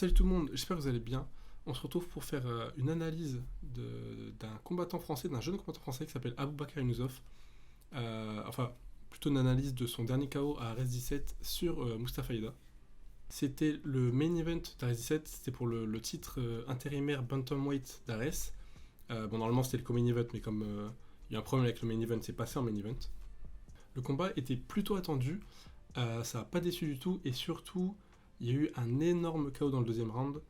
Salut tout le monde, j'espère que vous allez bien. On se retrouve pour faire une analyse d'un combattant français, d'un jeune combattant français qui s'appelle Aboubakar Younousof. Enfin, plutôt une analyse de son dernier KO à Res 17 sur Mustafa Ida. C'était le main event d'Ares 17, c'était pour le titre intérimaire Bantamweight d'Ares. Normalement c'était le co-main event, mais comme il y a un problème avec le main event, c'est passé en main event. Le combat était plutôt attendu, ça n'a pas déçu du tout, et surtout, il y a eu un énorme KO dans le deuxième round.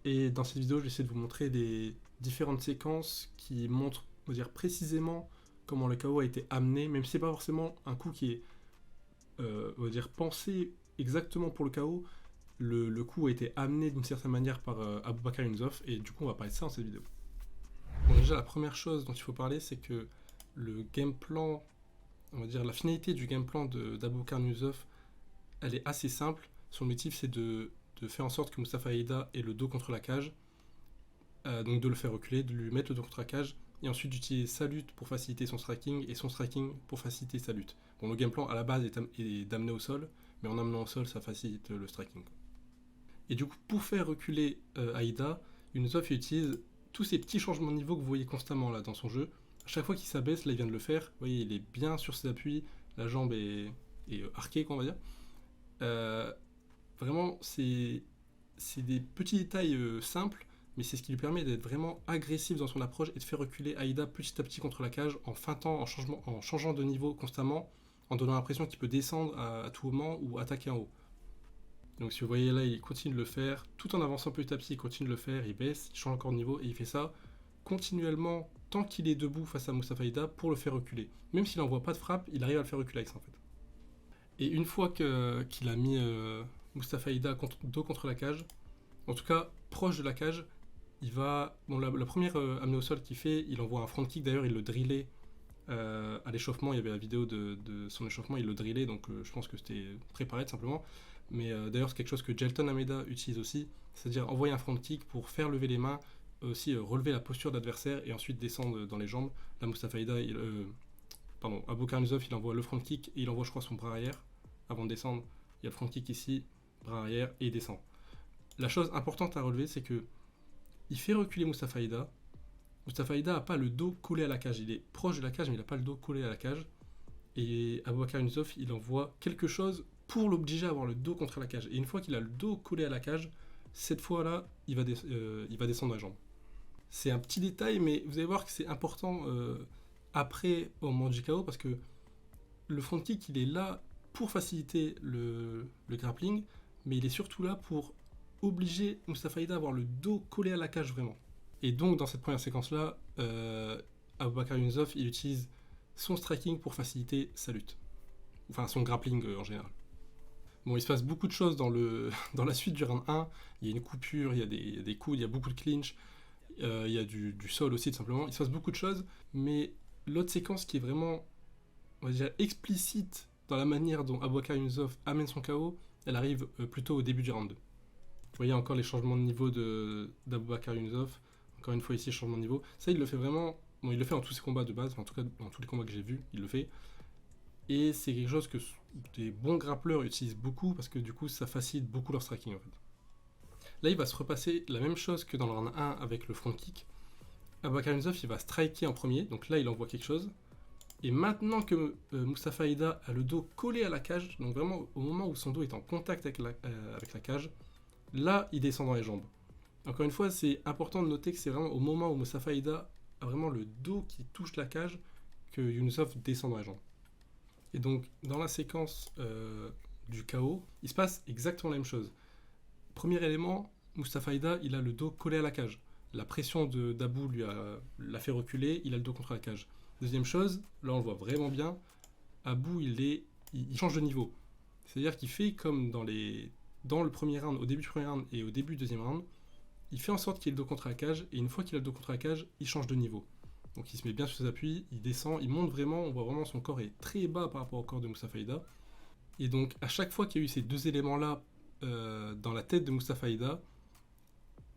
Et dans cette vidéo, j'essaie de vous montrer les différentes séquences qui montrent, on va dire, précisément comment le KO a été amené, même si c'est pas forcément un coup qui est, on va dire, pensé exactement pour le KO. Le coup a été amené d'une certaine manière par Aboubakar Younousof, et du coup, on va parler de ça dans cette vidéo. Bon, déjà, la première chose dont il faut parler, c'est que le game plan, on va dire, la finalité du game plan d'Aboubakar Younousof, elle est assez simple. Son motif, c'est de faire en sorte que Mustafa Ida ait le dos contre la cage, donc de le faire reculer, de lui mettre le dos contre la cage, et ensuite d'utiliser sa lutte pour faciliter son striking, et son striking pour faciliter sa lutte. Bon, le game plan à la base est d'amener au sol, mais en amenant au sol, ça facilite le striking. Et du coup, pour faire reculer Aida, Younousof utilise tous ces petits changements de niveau que vous voyez constamment là dans son jeu. À chaque fois qu'il s'abaisse, là il vient de le faire, vous voyez, il est bien sur ses appuis, la jambe est arquée, on va dire. Vraiment, c'est des petits détails simples, mais c'est ce qui lui permet d'être vraiment agressif dans son approche et de faire reculer Aida petit à petit contre la cage en feintant, en changeant de niveau constamment, en donnant l'impression qu'il peut descendre à tout moment ou attaquer en haut. Donc si vous voyez là, il continue de le faire, tout en avançant petit à petit, il continue de le faire, il baisse, il change encore de niveau et il fait ça continuellement tant qu'il est debout face à Mustafa Ida pour le faire reculer. Même s'il n'envoie pas de frappe, il arrive à le faire reculer avec ça en fait. Et une fois qu'il a mis Mustafa Ida dos contre la cage, en tout cas proche de la cage, il va. Bon, la première amenée au sol qu'il fait, il envoie un front kick, d'ailleurs il le drillait à l'échauffement, il y avait la vidéo de son échauffement, il le drillait, donc je pense que c'était préparé tout simplement. Mais d'ailleurs c'est quelque chose que Jelton Almeida utilise aussi, c'est-à-dire envoyer un front kick pour faire lever les mains, aussi relever la posture d'adversaire et ensuite descendre dans les jambes. Là Mustafa Ida, Aboubakar Younousof, il envoie le front kick et il envoie je crois son bras arrière avant de descendre. Il y a le front kick ici, bras arrière et il descend. La chose importante à relever, c'est que il fait reculer Mustafa Ida. Mustafa Ida n'a pas le dos collé à la cage. Il est proche de la cage, mais il n'a pas le dos collé à la cage. Et Aboubakar Younousof, il envoie quelque chose pour l'obliger à avoir le dos contre la cage. Et une fois qu'il a le dos collé à la cage, cette fois-là, il va descendre la jambe. C'est un petit détail, mais vous allez voir que c'est important après, au moment du KO, parce que le front kick, il est là pour faciliter le grappling, mais il est surtout là pour obliger Mustafa Ida à avoir le dos collé à la cage vraiment. Et donc dans cette première séquence-là, Aboubakar Younousof, il utilise son striking pour faciliter sa lutte. Enfin son grappling en général. Bon, il se passe beaucoup de choses dans la suite du round 1. Il y a une coupure, il y a des coudes, il y a beaucoup de clinch, il y a du sol aussi tout simplement. Il se passe beaucoup de choses, mais l'autre séquence qui est vraiment, on va dire, explicite dans la manière dont Aboubakar Younousof amène son KO, elle arrive plutôt au début du round 2. Vous voyez encore les changements de niveau d'Aboubakar Younousof. Encore une fois ici, changement de niveau. Ça, il le fait vraiment. Bon, il le fait dans tous ses combats de base, enfin, en tout cas dans tous les combats que j'ai vus, il le fait. Et c'est quelque chose que des bons grappleurs utilisent beaucoup parce que du coup, ça facilite beaucoup leur striking en fait. Là, il va se repasser la même chose que dans le round 1 avec le front kick. Aboubakar Younousof, il va striker en premier, donc là, il envoie quelque chose. Et maintenant que Mustafa Ida a le dos collé à la cage, donc vraiment au moment où son dos est en contact avec la cage, là il descend dans les jambes. Encore une fois, c'est important de noter que c'est vraiment au moment où Mustafa Ida a vraiment le dos qui touche la cage que Younousof descend dans les jambes. Et donc dans la séquence du KO, il se passe exactement la même chose. Premier élément, Mustafa Ida, il a le dos collé à la cage. La pression d'Abou l'a fait reculer, il a le dos contre la cage. Deuxième chose, là on le voit vraiment bien, Abou il change de niveau. C'est-à-dire qu'il fait comme dans le premier round, au début du premier round et au début du deuxième round, il fait en sorte qu'il ait le dos contre la cage, et une fois qu'il a le dos contre la cage, il change de niveau. Donc il se met bien sur ses appuis, il descend, il monte vraiment, on voit vraiment son corps est très bas par rapport au corps de Mustafa Ida. Et donc à chaque fois qu'il y a eu ces deux éléments-là dans la tête de Mustafa Ida,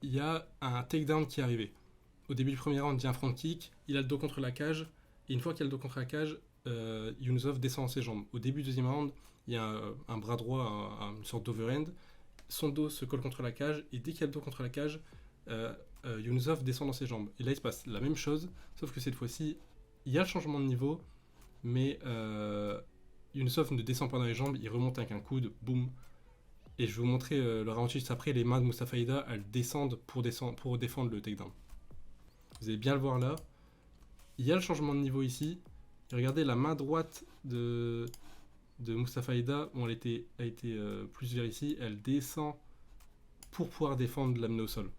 il y a un takedown qui est arrivé. Au début du premier round, il y a un front kick, il a le dos contre la cage, et une fois qu'il a le dos contre la cage, Younousof descend dans ses jambes. Au début du deuxième round, il y a un bras droit, une sorte d'overhand, son dos se colle contre la cage, et dès qu'il y a le dos contre la cage, Yunusov descend dans ses jambes. Et là, il se passe la même chose, sauf que cette fois-ci, il y a le changement de niveau, mais Yunusov ne descend pas dans les jambes, il remonte avec un coude, boum. Et je vais vous montrer le ralenti juste après, les mains de Mustafa Aida, elles descendent pour défendre le takedown. Vous allez bien le voir là. Il y a le changement de niveau ici. Et regardez la main droite de Mustafa Aida, bon, elle était plus vers ici, elle descend pour pouvoir défendre l'amener au sol.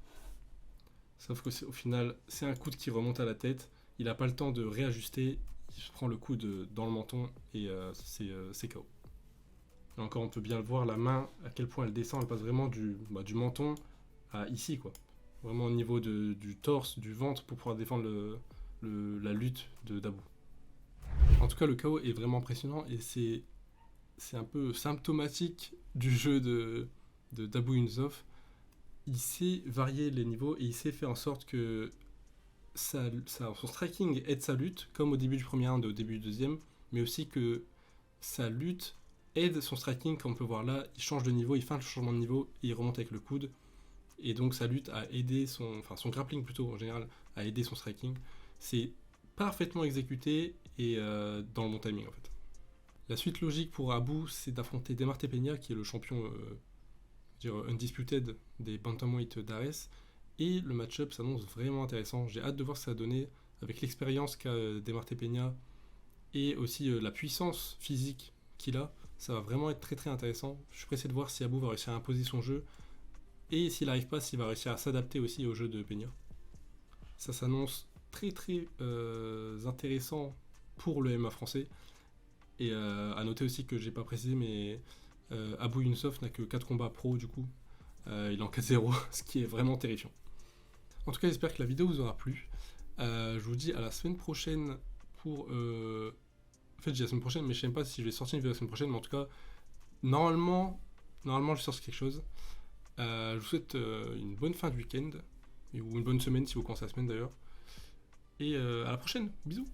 Sauf qu'au final, c'est un coude qui remonte à la tête, il n'a pas le temps de réajuster, il se prend le coude dans le menton et c'est KO. Et encore, on peut bien le voir, la main, à quel point elle descend, elle passe vraiment du menton à ici, quoi. Vraiment au niveau du torse, du ventre, pour pouvoir défendre la lutte d'Abou. En tout cas, le KO est vraiment impressionnant et c'est un peu symptomatique du jeu d'Abou Yunusov. Il sait varier les niveaux et il sait faire en sorte que son striking aide sa lutte, comme au début du premier round et au début du deuxième, mais aussi que sa lutte aide son striking, comme on peut voir là, il change de niveau, il fait un changement de niveau et il remonte avec le coude. Et donc sa lutte a aidé son grappling plutôt en général, a aidé son striking. C'est parfaitement exécuté et dans le bon timing en fait. La suite logique pour Abou, c'est d'affronter Demarte Peña, qui est le champion undisputed des bantamweight d'Ares. Et le match-up s'annonce vraiment intéressant. J'ai hâte de voir ce que ça va donner avec l'expérience qu'a Demarte Peña et aussi la puissance physique qu'il a. Ça va vraiment être très très intéressant. Je suis pressé de voir si Abou va réussir à imposer son jeu et s'il n'arrive pas, s'il va réussir à s'adapter aussi au jeu de Peña. Ça s'annonce très très intéressant pour le MMA français. Et à noter aussi que j'ai pas précisé, mais Abou Yunusov n'a que 4 combats pro du coup. Il est en 4-0, ce qui est vraiment terrifiant. En tout cas, j'espère que la vidéo vous aura plu. Je vous dis à la semaine prochaine pour... En fait, j'ai la semaine prochaine, mais je sais même pas si je vais sortir une vidéo la semaine prochaine, mais en tout cas, normalement je vais sortir quelque chose. Je vous souhaite une bonne fin de week-end, ou une bonne semaine si vous commencez la semaine d'ailleurs. Et à la prochaine, bisous.